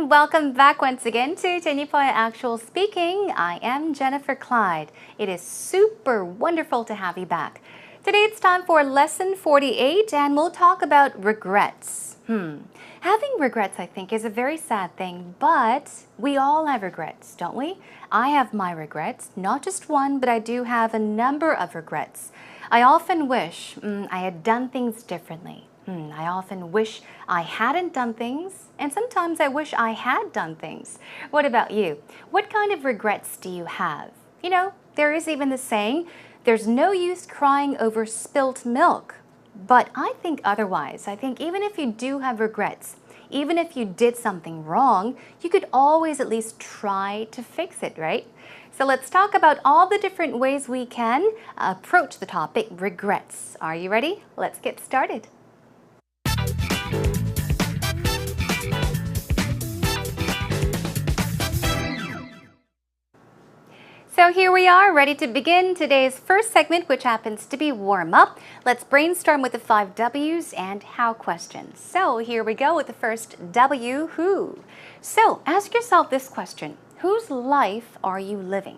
everyone. Welcome back once again to Jennifer Actual Speaking. I am Jennifer Clyde. It is super wonderful to have you back. Today it's time for lesson 48 and we'll talk about regrets. Having regrets, I think, is a very sad thing, but we all have regrets, don't we? I have my regrets, not just one, but I do have a number of regrets. I often wish I had done things differently. I often wish I hadn't done things, and sometimes I wish I had done things. What about you? What kind of regrets do you have? You know, there is even the saying, there's no use crying over spilt milk. But I think otherwise. I think even if you do have regrets, even if you did something wrong, you could always at least try to fix it, right? So let's talk about all the different ways we can approach the topic regrets. Are you ready? Let's get started. So here we are, ready to begin today's first segment, which happens to be warm up. Let's brainstorm with the 5 W's and how questions. So here we go with the first W, who. So ask yourself this question: whose life are you living?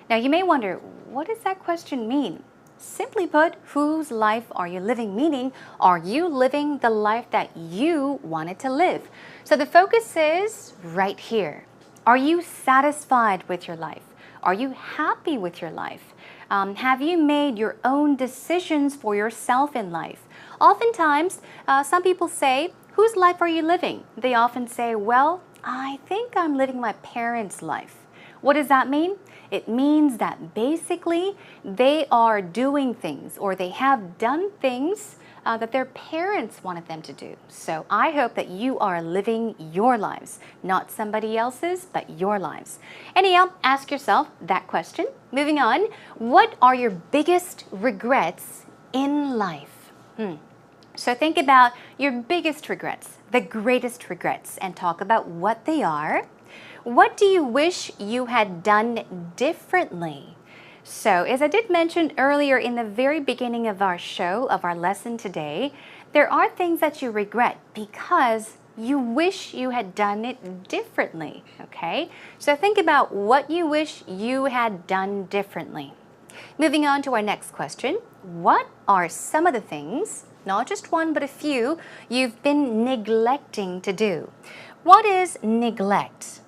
Now you may wonder, what does that question mean? Simply put, whose life are you living? Meaning, are you living the life that you wanted to live? So the focus is right here. Are you satisfied with your life? Are you happy with your life? Have you made your own decisions for yourself in life? Oftentimes, some people say, whose life are you living? They often say, well, I think I'm living my parents' life. What does that mean? It means that basically they are doing things or they have done things that their parents wanted them to do. So I hope that you are living your lives, not somebody else's, but your lives. Anyhow, ask yourself that question. Moving on, what are your biggest regrets in life? So think about your biggest regrets, the greatest regrets, and talk about what they are. What do you wish you had done differently? So, as I did mention earlier in the very beginning of our show, of our lesson today, there are things that you regret because you wish you had done it differently, okay? So think about what you wish you had done differently. Moving on to our next question. What are some of the things, not just one but a few, you've been neglecting to do? What is neglect?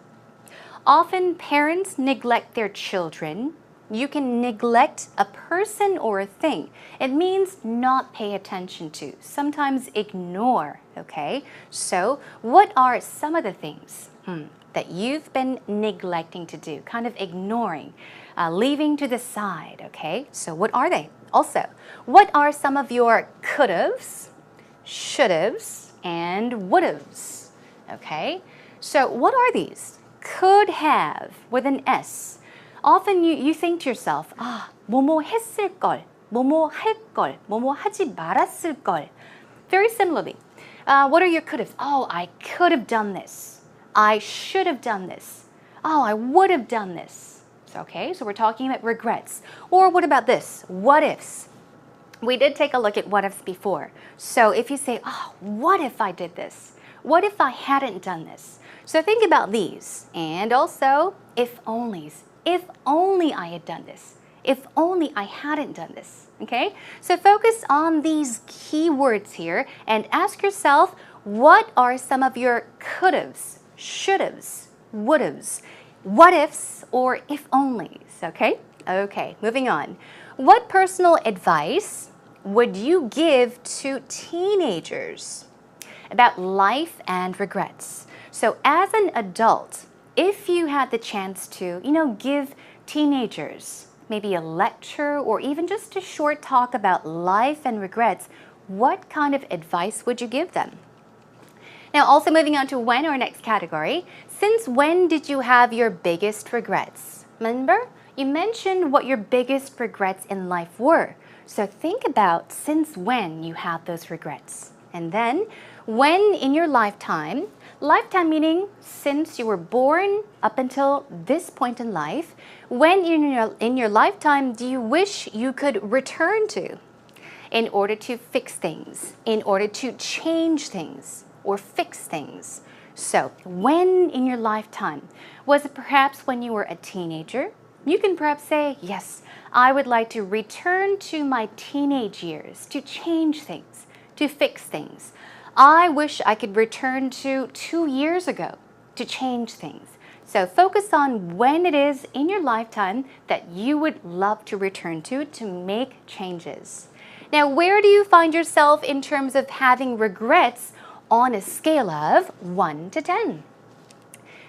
Often parents neglect their children. You can neglect a person or a thing. It means not pay attention to, sometimes ignore, okay? So what are some of the things that you've been neglecting to do, kind of ignoring, leaving to the side, okay? So what are they? Also, what are some of your could'ves, should'ves, and would'ves, okay? So what are these? Could have with an S. Often you think to yourself, 뭐뭐 했을 걸, 뭐뭐 할 걸, 뭐뭐 하지 말았을 걸. Very similarly, what are your could have? Oh, I could have done this. I should have done this. Oh, I would have done this. Okay, so we're talking about regrets. Or what about this? What ifs? We did take a look at what ifs before. So if you say, oh, what if I did this? What if I hadn't done this? So think about these. And also, if onlys. If only I had done this. If only I hadn't done this. Okay? So focus on these key words here and ask yourself, what are some of your could'ves, should'ves, would'ves, what ifs, or if onlys? Okay? Okay, moving on. What personal advice would you give to teenagers about life and regrets? So as an adult, if you had the chance to, give teenagers maybe a lecture or even just a short talk about life and regrets, what kind of advice would you give them? Now, also moving on to when, our next category. Since when did you have your biggest regrets? Remember, you mentioned what your biggest regrets in life were. So think about since when you have those regrets. And then, when in your lifetime meaning since you were born up until this point in life, when in your lifetime do you wish you could return to in order to fix things, in order to change things or fix things? So, when in your lifetime? Was it perhaps when you were a teenager? You can perhaps say, yes, I would like to return to my teenage years, to change things, to fix things. I wish I could return to 2 years ago to change things. So focus on when it is in your lifetime that you would love to return to make changes. Now, where do you find yourself in terms of having regrets on a scale of 1 to 10?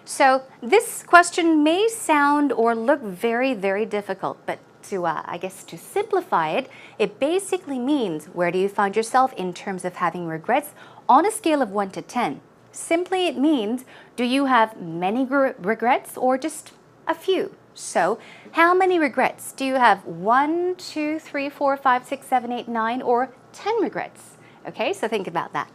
So this question may sound or look very, very difficult, but to simplify it, it basically means where do you find yourself in terms of having regrets on a scale of 1 to 10? Simply it means, do you have many regrets or just a few? So how many regrets? Do you have 1, 2, 3, 4, 5, 6, 7, 8, 9, or 10 regrets? Okay, so think about that.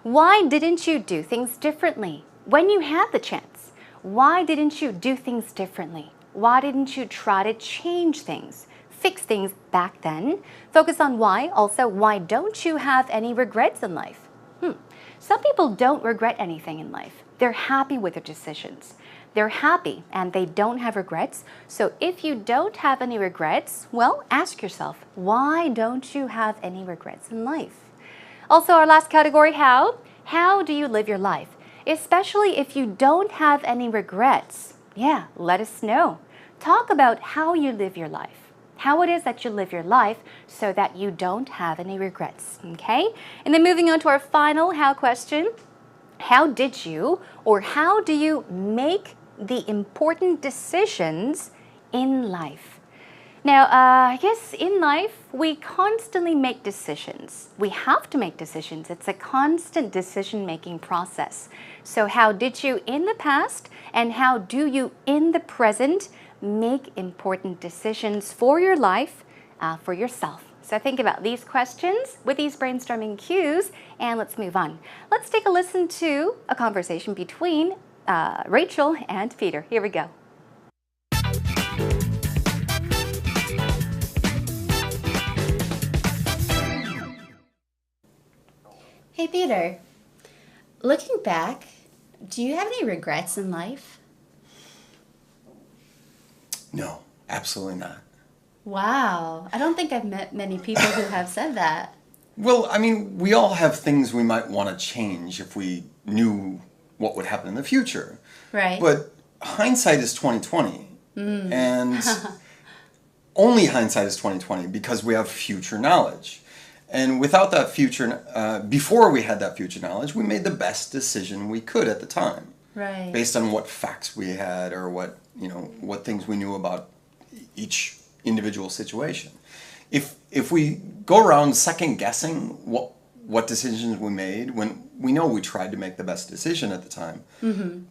Why didn't you do things differently when you had the chance? Why didn't you do things differently? Why didn't you try to change things, fix things back then? Focus on why. Also, why don't you have any regrets in life? Some people don't regret anything in life. They're happy with their decisions. They're happy and they don't have regrets. So if you don't have any regrets, well, ask yourself, why don't you have any regrets in life? Also, our last category, how? How do you live your life? Especially if you don't have any regrets. Yeah, let us know. Talk about how you live your life. How it is that you live your life so that you don't have any regrets, okay? And then moving on to our final how question. How did you or how do you make the important decisions in life? Now, I guess in life, we constantly make decisions. We have to make decisions. It's a constant decision-making process. So how did you in the past and how do you in the present make important decisions for your life, for yourself? So think about these questions with these brainstorming cues and let's move on. Let's take a listen to a conversation between Rachel and Peter. Here we go. Hey Peter, looking back, do you have any regrets in life? No, absolutely not. Wow, I don't think I've met many people who have said that. Well, I mean, we all have things we might want to change if we knew what would happen in the future. Right. But hindsight is 2020. And only hindsight is 2020 because we have future knowledge. And without that future, before we had that future knowledge, we made the best decision we could at the time. Right. Based on what facts we had or what things we knew about each individual situation. If we go around second guessing what decisions we made when we know we tried to make the best decision at the time,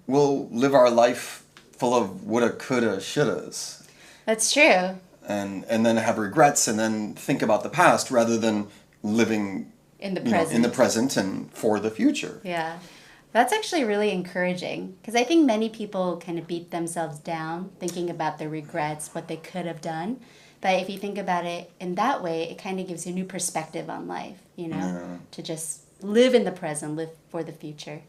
we'll live our life full of woulda, coulda, shouldas. That's true. And then have regrets and then think about the past rather than living In the present. in the present and for the future. Yeah. That's actually really encouraging because I think many people kind of beat themselves down thinking about their regrets, what they could have done. But if you think about it in that way, it kind of gives you a new perspective on life, to just live in the present, live for the future.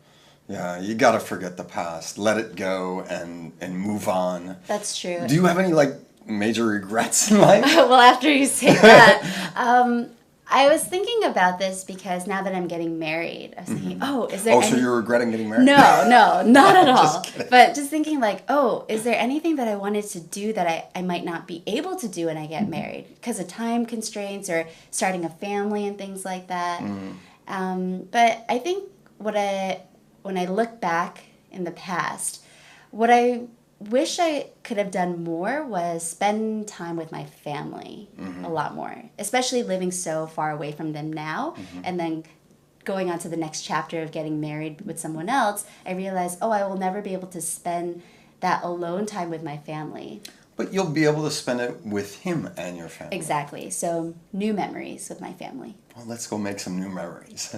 Yeah, you got to forget the past, let it go and move on. That's true. Do you have any major regrets in life? Well, after you say that, I was thinking about this because now that I'm getting married, I was thinking, is there so you're regretting getting married? No, not at all. Just kidding. But just thinking is there anything that I wanted to do that I might not be able to do when I get married because of time constraints or starting a family and things like that. But I think when I look back in the past, what I wish I could have done more was spend time with my family a lot more, especially living so far away from them now and then going on to the next chapter of getting married with someone else. I realized, I will never be able to spend that alone time with my family. But you'll be able to spend it with him and your family. Exactly. So new memories with my family. Well, let's go make some new memories.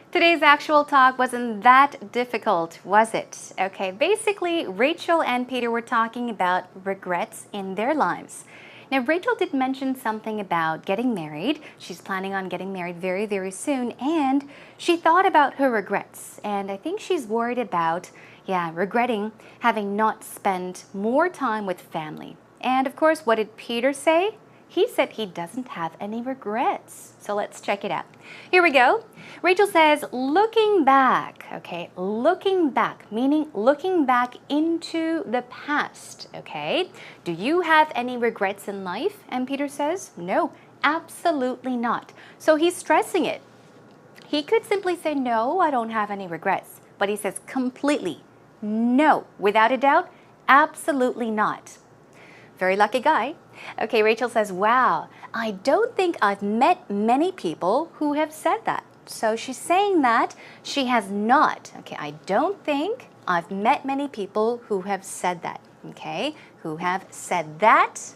Today's actual talk wasn't that difficult, was it? Okay, basically, Rachel and Peter were talking about regrets in their lives. Now, Rachel did mention something about getting married. She's planning on getting married very, very soon, and she thought about her regrets. And I think she's worried about, regretting having not spent more time with family. And of course, what did Peter say? He said he doesn't have any regrets. So let's check it out. Here we go. Rachel says, looking back, okay, looking back, meaning looking back into the past, okay? Do you have any regrets in life? And Peter says, no, absolutely not. So he's stressing it. He could simply say, no, I don't have any regrets. But he says completely, no, without a doubt, absolutely not. Very lucky guy. Okay, Rachel says, wow, I don't think I've met many people who have said that. So she's saying that she has not. Okay, I don't think I've met many people who have said that. Okay, who have said that.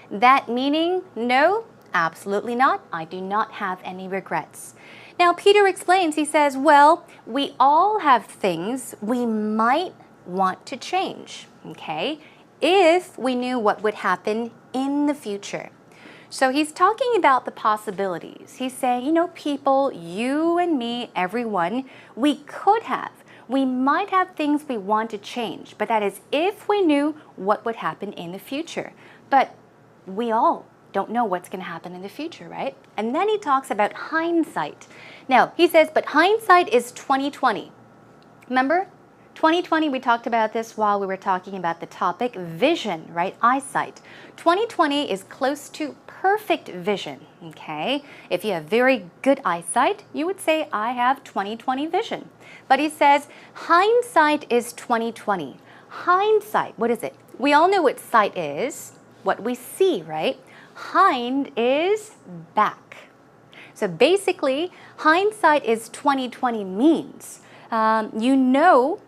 That meaning, no, absolutely not. I do not have any regrets. Now, Peter explains, he says, well, we all have things we might want to change. Okay, if we knew what would happen in the future. So he's talking about the possibilities. He's saying, you know, people, you and me, everyone, we might have things we want to change, but that is if we knew what would happen in the future. But we all don't know what's going to happen in the future, right? And then he talks about hindsight. Now, he says, but hindsight is 20/20. Remember? 20/20, we talked about this while we were talking about the topic vision, right? Eyesight. 20/20 is close to perfect vision, okay? If you have very good eyesight, you would say, I have 20/20 vision. But he says, hindsight is 20/20. Hindsight, what is it? We all know what sight is, what we see, right? Hind is back. So basically, hindsight is 20/20 means you know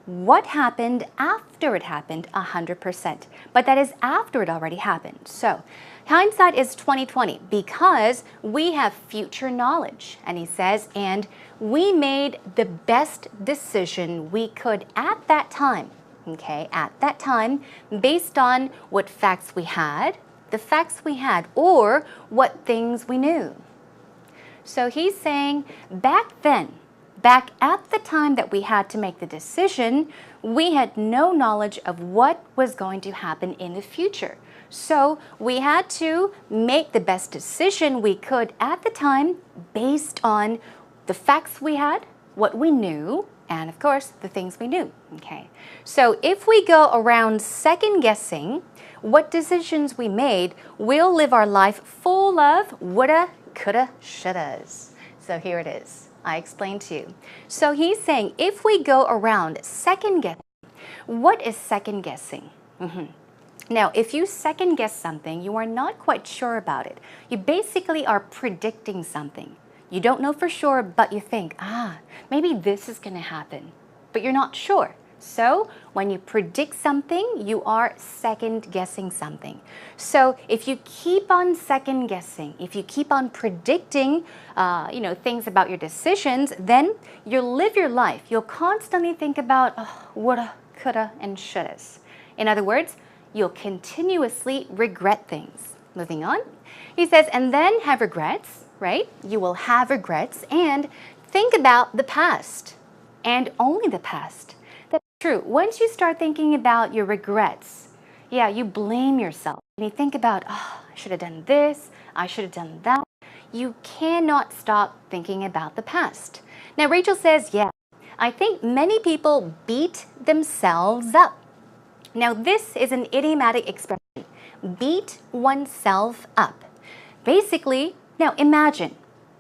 what happened after it happened 100%, but that is after it already happened. So hindsight is 20/20 because we have future knowledge. And he says, and we made the best decision we could at that time, okay, at that time, based on what facts we had, the facts we had, or what things we knew. So he's saying back then, back at the time that we had to make the decision, we had no knowledge of what was going to happen in the future. So we had to make the best decision we could at the time based on the facts we had, what we knew, and of course, the things we knew. Okay. So if we go around second guessing what decisions we made, we'll live our life full of woulda, coulda, shouldas. So here it is. I explained to you. So he's saying if we go around second guessing, what is second guessing? Now, if you second guess something, you are not quite sure about it. You basically are predicting something. You don't know for sure, but you think, maybe this is going to happen, but you're not sure. So when you predict something, you are second guessing something. So if you keep on second guessing, if you keep on predicting, things about your decisions, then you'll live your life. You'll constantly think about woulda, coulda, and shouldas. In other words, you'll continuously regret things. Moving on, he says, and then have regrets, right? You will have regrets and think about the past and only the past. True. Once you start thinking about your regrets, you blame yourself. And you think about, I should have done this, I should have done that. You cannot stop thinking about the past. Now, Rachel says, I think many people beat themselves up. Now, this is an idiomatic expression. Beat oneself up. Basically, now imagine.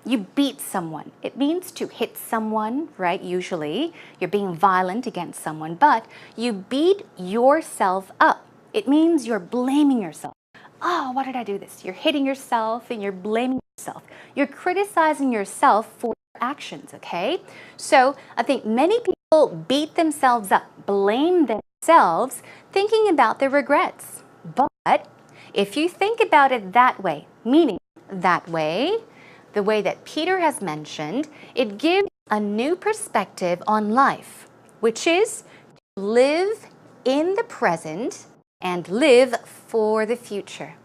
You beat someone. It means to hit someone, right? Usually, you're being violent against someone, but you beat yourself up. It means you're blaming yourself. Why did I do this? You're hitting yourself and you're blaming yourself. You're criticizing yourself for your actions, okay? So I think many people beat themselves up, blame themselves, thinking about their regrets. But if you think about it that way, meaning that way, the way that Peter has mentioned, it gives a new perspective on life, which is to live in the present and live for the future.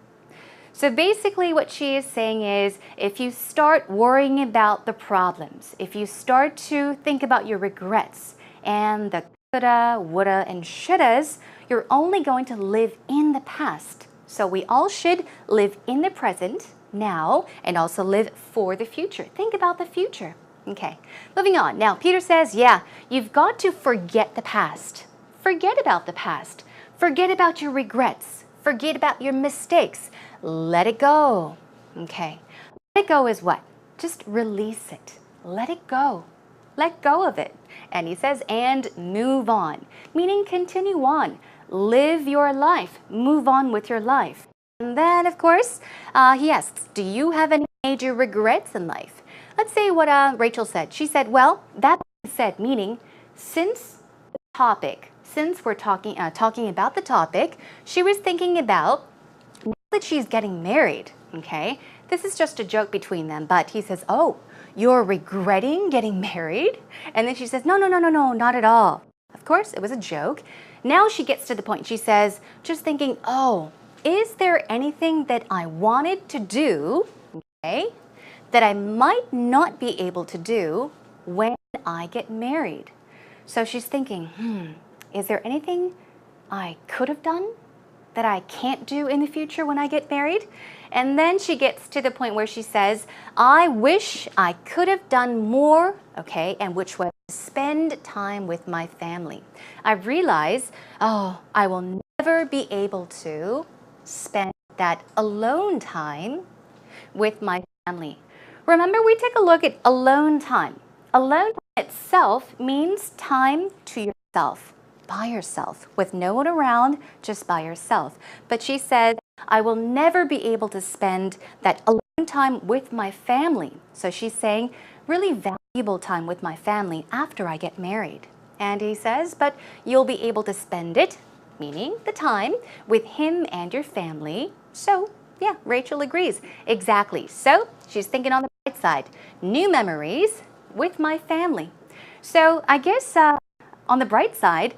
So basically what she is saying is if you start worrying about the problems, if you start to think about your regrets and the coulda, woulda, and shouldas, you're only going to live in the past. So we all should live in the present now and also live for the future. Think about the future. Okay, moving on. Now, Peter says, yeah, you've got to forget the past. Forget about the past. Forget about your regrets. Forget about your mistakes. Let it go. Okay, let it go is what? Just release it. Let it go. Let go of it. And he says, and move on, meaning continue on. Live your life. Move on with your life. And then, of course, he asks, do you have any major regrets in life? Let's say what Rachel said. She said, well, that being said, meaning since we're talking about the topic, she was thinking about now that she's getting married, okay? This is just a joke between them, but he says, oh, you're regretting getting married? And then she says, no, not at all. Of course, it was a joke. Now she gets to the point. She says, just thinking, oh, is there anything that I wanted to do, okay, that I might not be able to do when I get married? So she's thinking, is there anything I could have done that I can't do in the future when I get married? And then she gets to the point where she says, I wish I could have done more, okay, and which was spend time with my family. I realize, oh, I will never be able to spend that alone time with my family. Remember, we take a look at alone time. Alone time itself means time to yourself, by yourself, with no one around, just by yourself. But she said, I will never be able to spend that alone time with my family. So she's saying, really valuable time with my family after I get married. And he says, but you'll be able to spend it, meaning the time, with him and your family. So yeah, Rachel agrees. Exactly. So she's thinking on the bright side, new memories with my family. So I guess on the bright side,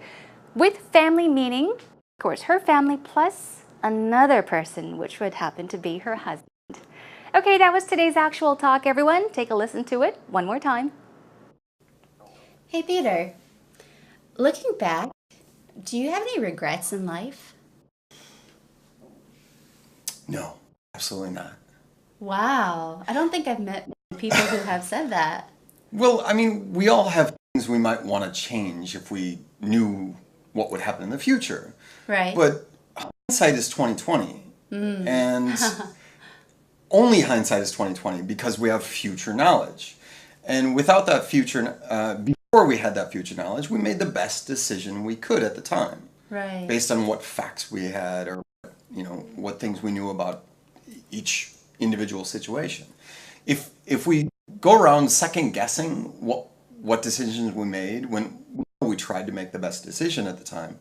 with family meaning, of course, her family plus another person, which would happen to be her husband. Okay, that was today's actual talk, everyone. Take a listen to it one more time. Hey, Peter. Looking back, do you have any regrets in life? No, absolutely not. Wow. I don't think I've met people who have said that. Well, I mean, we all have things we might want to change if we knew what would happen in the future. Right. But hindsight is 20/20. And only hindsight is 20/20 because we have future knowledge. And without that future, before we had that future knowledge, we made the best decision we could at the time. Right. Based on what facts we had or, what things we knew about each individual situation. If we go around second guessing what decisions we made when we tried to make the best decision at the time,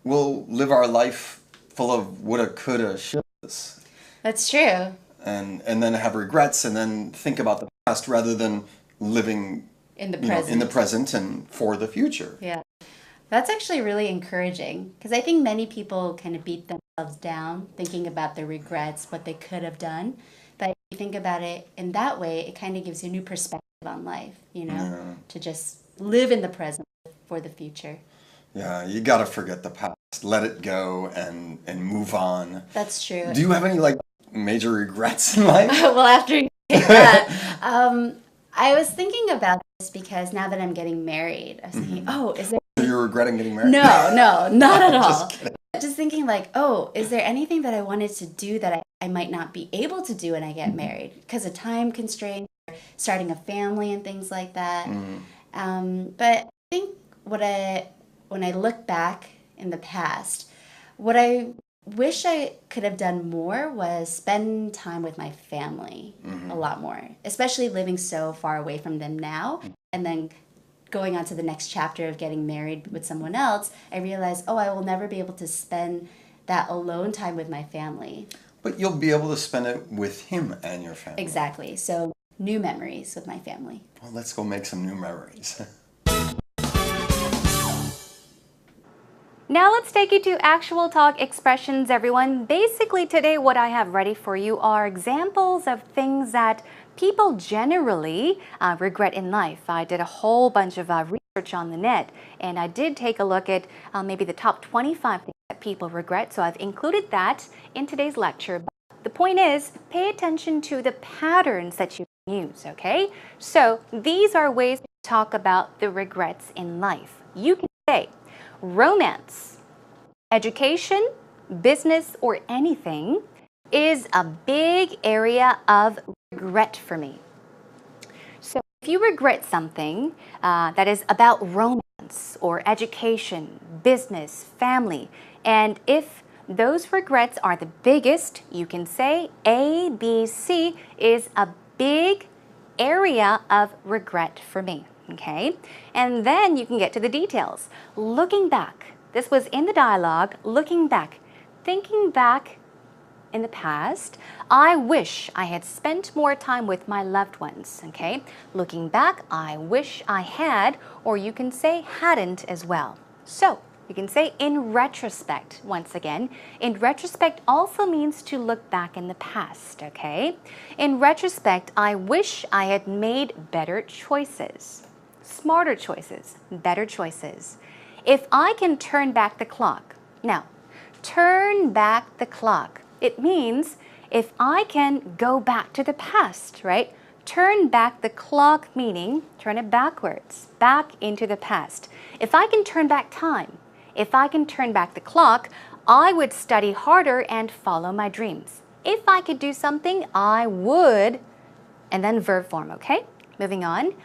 we'll live our life full of woulda, coulda, shouldas. That's true. And then have regrets and then think about the past rather than living In the present. in the present and for the future. Yeah. That's actually really encouraging because I think many people kind of beat themselves down thinking about their regrets, what they could have done. But if you think about it in that way, it kind of gives you a new perspective on life, to just live in the present for the future. Yeah, you got to forget the past, let it go and move on. That's true. Do you have any major regrets in life? Well, after you say that, I was thinking about this because now that I'm getting married, I was thinking, is there... You're regretting getting married? No, not at all. Just kidding. Just thinking is there anything that I wanted to do that I might not be able to do when I get married because of time constraints, or starting a family and things like that. But I think when I look back in the past, what I wish I could have done more was spend time with my family a lot more, especially living so far away from them now. And then going on to the next chapter of getting married with someone else, I realized, I will never be able to spend that alone time with my family. But you'll be able to spend it with him and your family. Exactly. So new memories with my family. Well, let's go make some new memories. Now let's take you to actual talk expressions, everyone. Basically today what I have ready for you are examples of things that people generally regret in life. I did a whole bunch of research on the net, and I did take a look at maybe the top 25 things that people regret, so I've included that in today's lecture. But the point is, pay attention to the patterns that you use, okay? So these are ways to talk about the regrets in life. You can say romance, education, business, or anything is a big area of regret for me. So if you regret something that is about romance or education, business, family, and if those regrets are the biggest, you can say A, B, C is a big area of regret for me. Okay, and then you can get to the details. Looking back, this was in the dialogue, looking back, thinking back in the past, I wish I had spent more time with my loved ones. Okay, looking back, I wish I had, or you can say hadn't as well. So you can say in retrospect. Once again, in retrospect also means to look back in the past. Okay, in retrospect, I wish I had made better choices. Smarter choices, better choices. If I can turn back the clock. Now, turn back the clock. It means if I can go back to the past, right? Turn back the clock meaning turn it backwards, back into the past. If I can turn back time, if I can turn back the clock, I would study harder and follow my dreams. If I could do something, I would, and then verb form, okay? Moving on.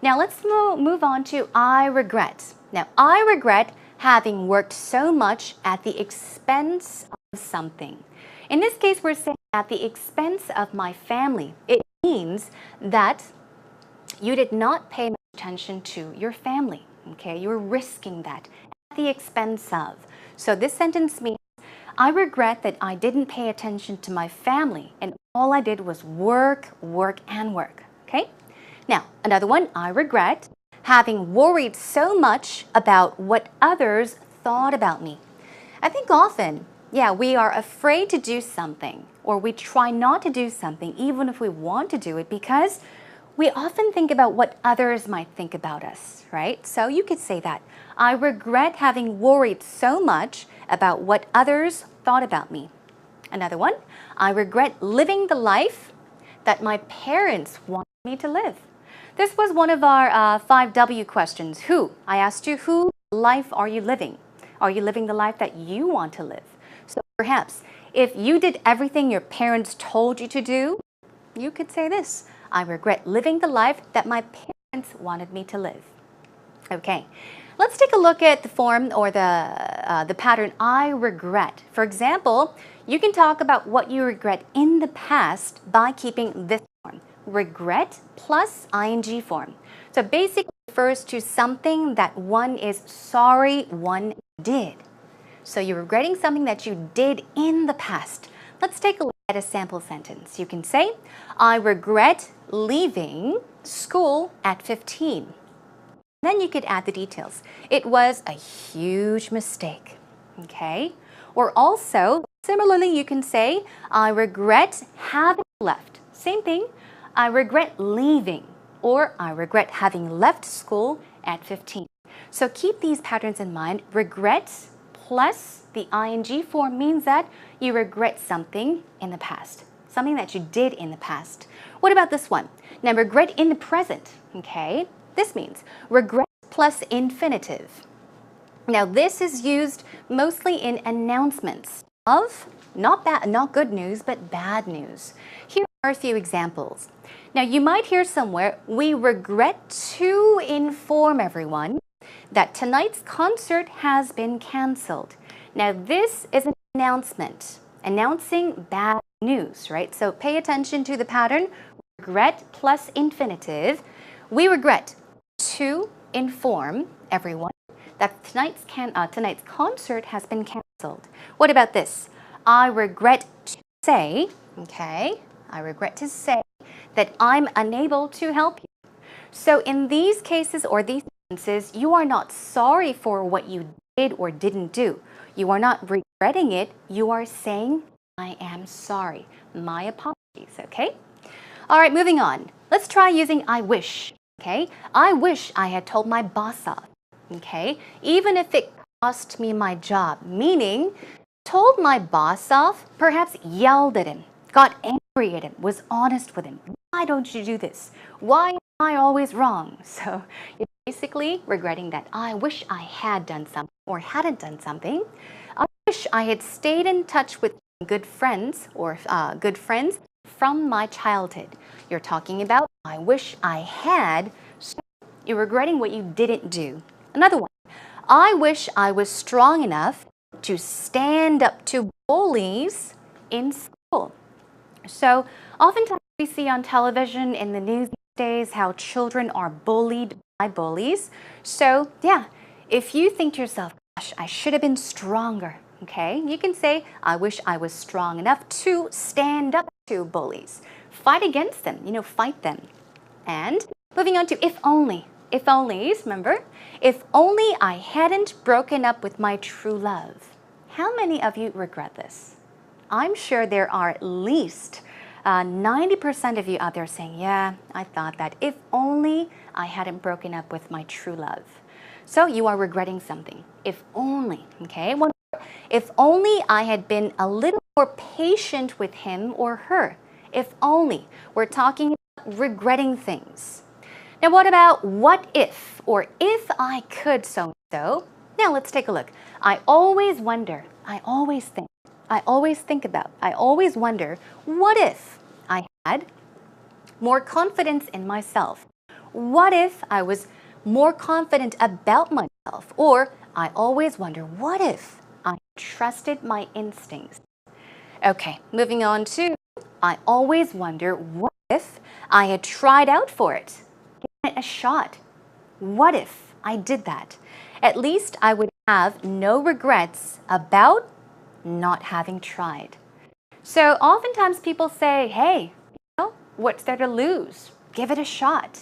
Now let's move on to I regret. Now I regret having worked so much at the expense of something. In this case, we're saying at the expense of my family. It means that you did not pay much attention to your family. Okay, you were risking that at the expense of. So this sentence means I regret that I didn't pay attention to my family and all I did was work, work, and work. Okay? Now, another one, I regret having worried so much about what others thought about me. I think often, we are afraid to do something or we try not to do something even if we want to do it because we often think about what others might think about us, right? So you could say that. I regret having worried so much about what others thought about me. Another one, I regret living the life that my parents wanted me to live. This was one of our 5W questions. Who? I asked you, who life are you living? Are you living the life that you want to live? So perhaps if you did everything your parents told you to do, you could say this. I regret living the life that my parents wanted me to live. Okay, let's take a look at the form or the pattern I regret. For example, you can talk about what you regret in the past by keeping this form. Regret plus ing form. So basically refers to something that one is sorry one did. So you're regretting something that you did in the past. Let's take a look at a sample sentence. You can say, I regret leaving school at 15. Then you could add the details. It was a huge mistake. Okay? Or also, similarly, you can say, I regret having left. Same thing. I regret leaving, or I regret having left school at 15. So keep these patterns in mind. Regret plus the ing form means that you regret something in the past, something that you did in the past. What about this one? Now, regret in the present, okay? This means regret plus infinitive. Now, this is used mostly in announcements of not good news, but bad news. Here are a few examples. Now, you might hear somewhere, we regret to inform everyone that tonight's concert has been canceled. Now, this is an announcement, announcing bad news, right? So pay attention to the pattern, regret plus infinitive. We regret to inform everyone that tonight's concert has been canceled. What about this? I regret to say, okay, I regret to say that I'm unable to help you. So in these cases or these sentences, you are not sorry for what you did or didn't do. You are not regretting it. You are saying, I am sorry. My apologies, okay? All right, moving on. Let's try using I wish, okay? I wish I had told my boss off, okay? Even if it cost me my job, meaning told my boss off, perhaps yelled at him, got angry at him, was honest with him. Why don't you do this? Why am I always wrong? So you're basically regretting that. I wish I had done something or hadn't done something. I wish I had stayed in touch with good friends or good friends from my childhood. You're talking about I wish I had. So you're regretting what you didn't do. Another one. I wish I was strong enough to stand up to bullies in school. So oftentimes we see on television, in the news these days, how children are bullied by bullies. So yeah, if you think to yourself, gosh, I should have been stronger, okay, you can say, I wish I was strong enough to stand up to bullies. Fight against them, fight them. And moving on to if only. If onlys, remember? If only I hadn't broken up with my true love. How many of you regret this? I'm sure there are at least 90% of you out there saying, yeah, I thought that. If only I hadn't broken up with my true love. So you are regretting something. If only, okay? One more. If only I had been a little more patient with him or her. If only. We're talking about regretting things. Now, what about what if, or if I could so-and-so? Now, let's take a look. I always wonder, I always think about, I always wonder, what if I had more confidence in myself? What if I was more confident about myself? Or I always wonder, what if I trusted my instincts? Okay, moving on to, I always wonder, what if I had tried out for it? Given it a shot. What if I did that? At least I would have no regrets about not having tried. So oftentimes people say, hey, what's there to lose? Give it a shot.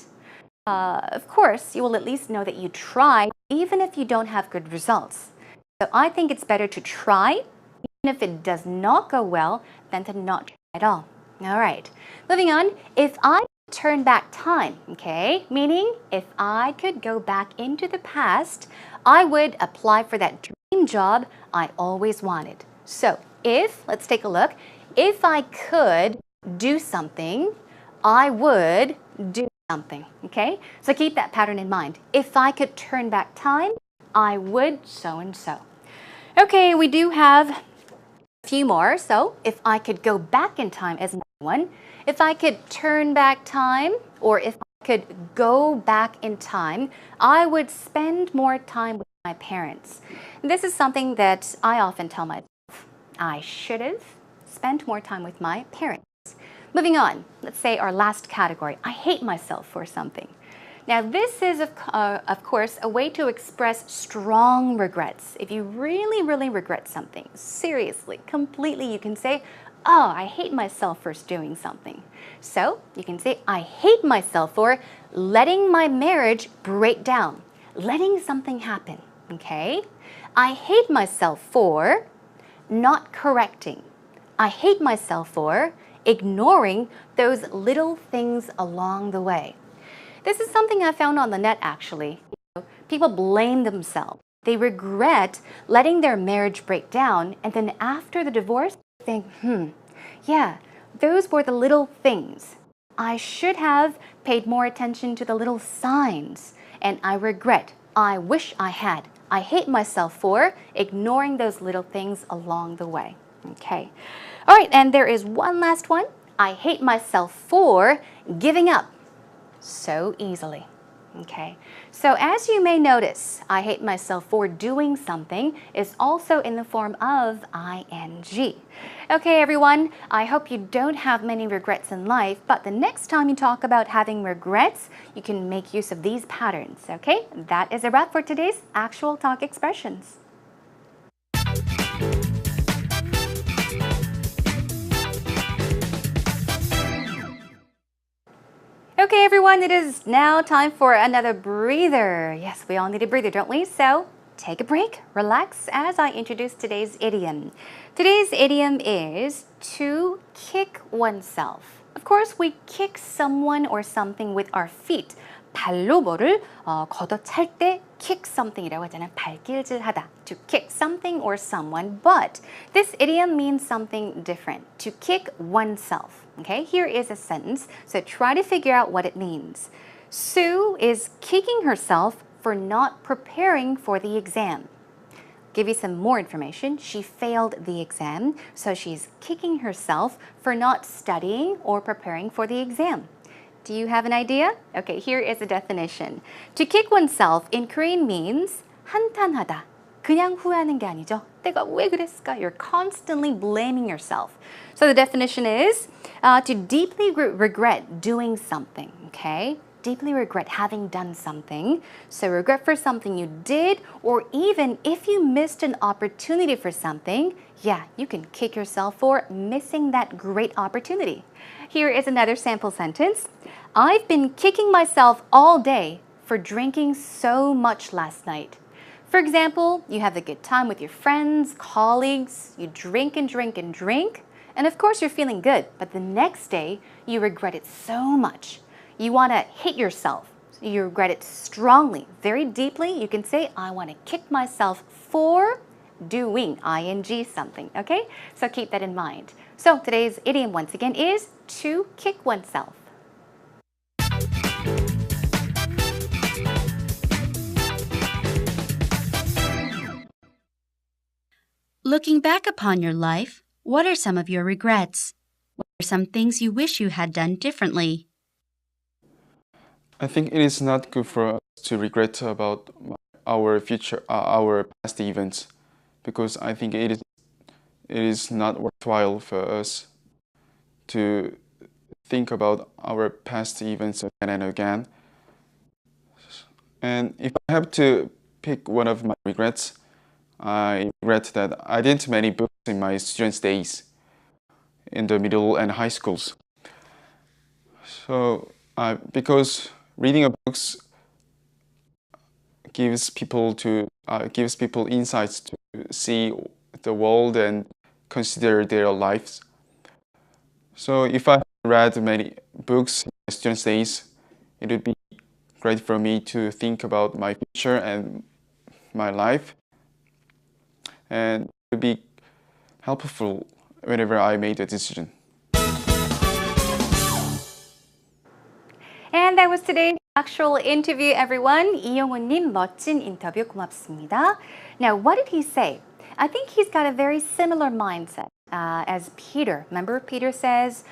Of course, you will at least know that you tried, even if you don't have good results. So I think it's better to try, even if it does not go well, than to not try at all. All right, moving on. If I turn back time, okay, meaning if I could go back into the past, I would apply for that dream job I always wanted. So if, let's take a look, if I could do something, I would do something, okay? So keep that pattern in mind. If I could turn back time, I would so-and-so. Okay, we do have a few more. So if I could go back in time as another one, if I could turn back time, or if I could go back in time, I would spend more time with my parents. This is something that I often tell myself. I should have spent more time with my parents. Moving on, let's say our last category. I hate myself for something. Now this is, of course, a way to express strong regrets. If you really, really regret something, seriously, completely, you can say, oh, I hate myself for doing something. So you can say, I hate myself for letting my marriage break down, letting something happen, okay? I hate myself for not correcting. I hate myself for ignoring those little things along the way. This is something I found on the net, actually. People blame themselves. They regret letting their marriage break down, and then after the divorce, they think, yeah, those were the little things. I should have paid more attention to the little signs, and I regret. I wish I had. I hate myself for ignoring those little things along the way. Okay. All right, and there is one last one. I hate myself for giving up so easily. Okay, so as you may notice, I hate myself for doing something is also in the form of ing. Okay, everyone, I hope you don't have many regrets in life, but the next time you talk about having regrets, you can make use of these patterns, okay? That is a wrap for today's Actual Talk Expressions. Okay, everyone, it is now time for another breather. Yes, we all need a breather, don't we? So take a break, relax as I introduce today's idiom. Today's idiom is to kick oneself. Of course, we kick someone or something with our feet. 발로 뭐를 걷어찰 때 kick something이라고 하잖아요. 발길질하다. To kick something or someone. But this idiom means something different. To kick oneself. Okay, here is a sentence. So try to figure out what it means. Sue is kicking herself for not preparing for the exam. Give you some more information. She failed the exam, so she's kicking herself for not studying or preparing for the exam. Do you have an idea? Okay, here is a definition. To kick oneself in Korean means 한탄하다. 그냥 후회하는 게 아니죠. 내가 왜 그랬을까? You're constantly blaming yourself. So the definition is to deeply regret doing something, okay? Deeply regret having done something. So regret for something you did, or even if you missed an opportunity for something, yeah, you can kick yourself for missing that great opportunity. Here is another sample sentence. I've been kicking myself all day for drinking so much last night. For example, you have a good time with your friends, colleagues, you drink and drink and drink, and of course you're feeling good, but the next day you regret it so much. You want to hate yourself. You regret it strongly, very deeply. You can say, I want to kick myself for doing, ing something, okay? So keep that in mind. So today's idiom once again is to kick oneself. Looking back upon your life, what are some of your regrets? What are some things you wish you had done differently? I think it is not good for us to regret about our future, our past events, because I think it is not worthwhile for us to think about our past events again and again. And if I have to pick one of my regrets, I regret that I didn't many books in my students' days, in the middle and high schools. So, because reading a books gives people insights to see the world and consider their lives. So if I read many books in my students' days, it would be great for me to think about my future and my life, and it would be helpful whenever I made a decision. And that was today's actual interview, everyone. 이용훈님, 멋진 인터뷰 고맙습니다. Now, what did he say? I think he's got a very similar mindset as Peter. Remember, Peter says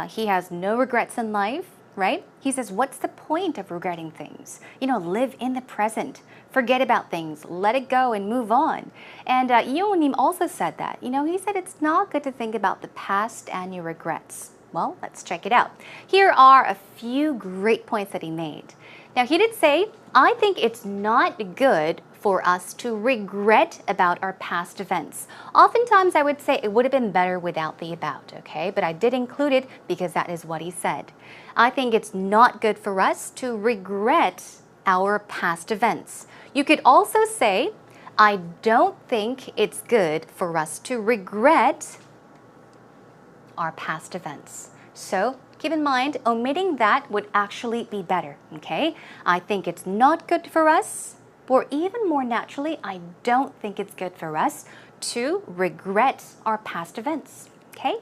he has no regrets in life, right? He says, what's the point of regretting things? You know, live in the present. Forget about things. Let it go and move on. And Yeonim also said that. You know, he said it's not good to think about the past and your regrets. Well, let's check it out. Here are a few great points that he made. Now, he did say, I think it's not good for us to regret about our past events. Oftentimes, I would say it would have been better without the about, okay? But I did include it because that is what he said. I think it's not good for us to regret our past events. You could also say, I don't think it's good for us to regret our past events. So keep in mind, omitting that would actually be better, okay? I think it's not good for us, or even more naturally, I don't think it's good for us to regret our past events, okay?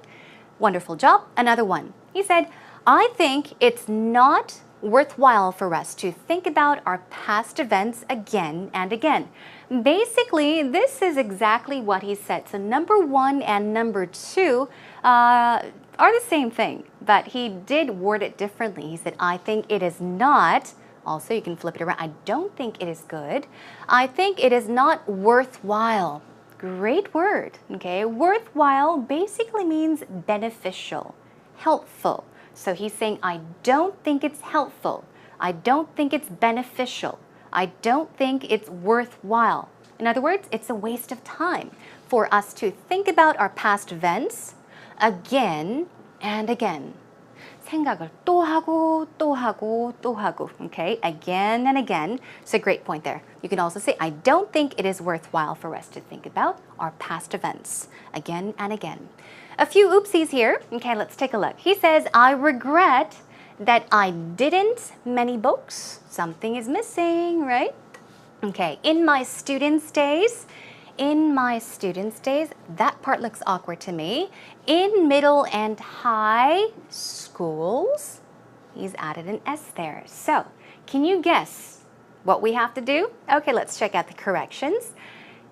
Wonderful job. Another one. He said, I think it's not worthwhile for us to think about our past events again and again. Basically, this is exactly what he said. So number 1 and number 2 are the same thing, but he did word it differently. He said, I think it is not. Also, you can flip it around. I don't think it is good. I think it is not worthwhile. Great word, okay? Worthwhile basically means beneficial, helpful. So he's saying, I don't think it's helpful. I don't think it's beneficial. I don't think it's worthwhile. In other words, it's a waste of time for us to think about our past events again and again. 생각을 또 하고 또 하고 또 하고. Okay, again and again. So great point there. You can also say, I don't think it is worthwhile for us to think about our past events again and again. A few oopsies here. Okay, let's take a look. He says, I regret that I didn't many books. Something is missing, right? Okay, in my students' days, that part looks awkward to me. In middle and high schools, he's added an S there. So, can you guess what we have to do? Okay, let's check out the corrections.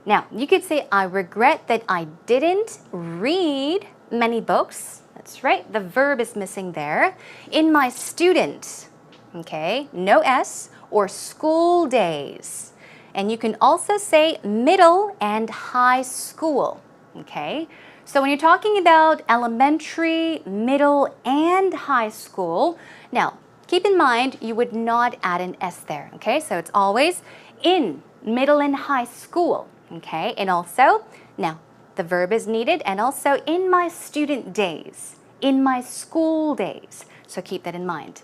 Now, you could say, I regret that I didn't read many books. That's right, the verb is missing there. In my student, okay, no S, or school days. And you can also say middle and high school, okay? So when you're talking about elementary, middle, and high school, now, keep in mind, you would not add an S there, okay? So it's always in middle and high school, okay? And also, now, the verb is needed, and also in my student days, in my school days. So keep that in mind.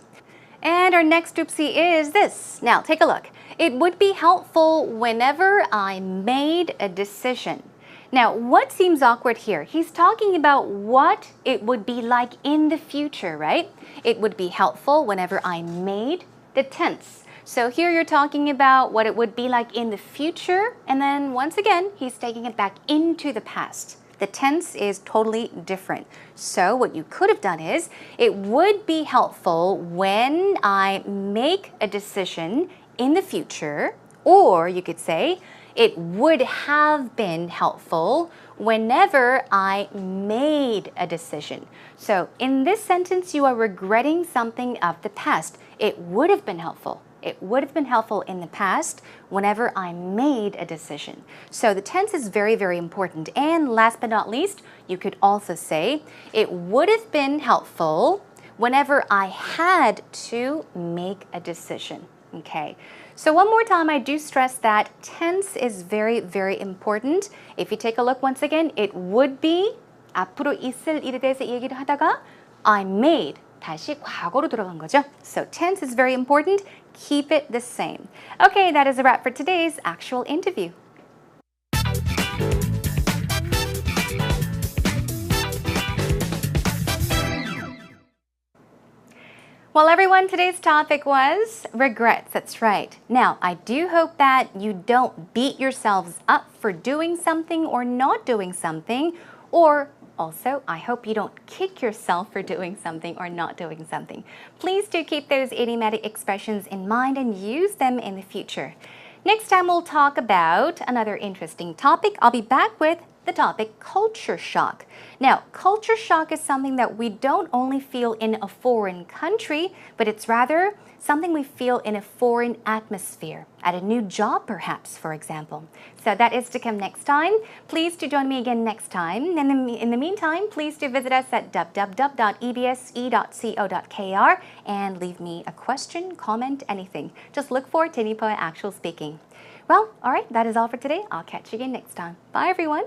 And our next oopsie is this. Now, take a look. It would be helpful whenever I made a decision. Now, what seems awkward here? He's talking about what it would be like in the future, right? It would be helpful whenever I made the tense. So here you're talking about what it would be like in the future, and then once again, he's taking it back into the past. The tense is totally different. So what you could have done is, it would be helpful when I make a decision in the future, or you could say, it would have been helpful whenever I made a decision. So in this sentence, you are regretting something of the past. It would have been helpful. It would have been helpful in the past whenever I made a decision. So the tense is very, very important. And last but not least, you could also say, it would have been helpful whenever I had to make a decision. Okay. So one more time, I do stress that tense is very, very important. If you take a look once again, it would be 앞으로 있을 일에 대해서 얘기를 하다가 I made 다시 과거로 들어간 거죠. So tense is very important. Keep it the same. Okay, that is a wrap for today's actual interview. Well, everyone, today's topic was regrets. That's right. Now, I do hope that you don't beat yourselves up for doing something or not doing something, or also, I hope you don't kick yourself for doing something or not doing something. Please do keep those idiomatic expressions in mind and use them in the future. Next time, we'll talk about another interesting topic. I'll be back with the topic culture shock. Now, culture shock is something that we don't only feel in a foreign country, but it's rather something we feel in a foreign atmosphere, at a new job perhaps, for example. So that is to come next time. Please do join me again next time. In the meantime, please do visit us at www.ebse.co.kr and leave me a question, comment, anything. Just look for Tinipoa Actual Speaking. Well, all right, that is all for today. I'll catch you again next time. Bye, everyone.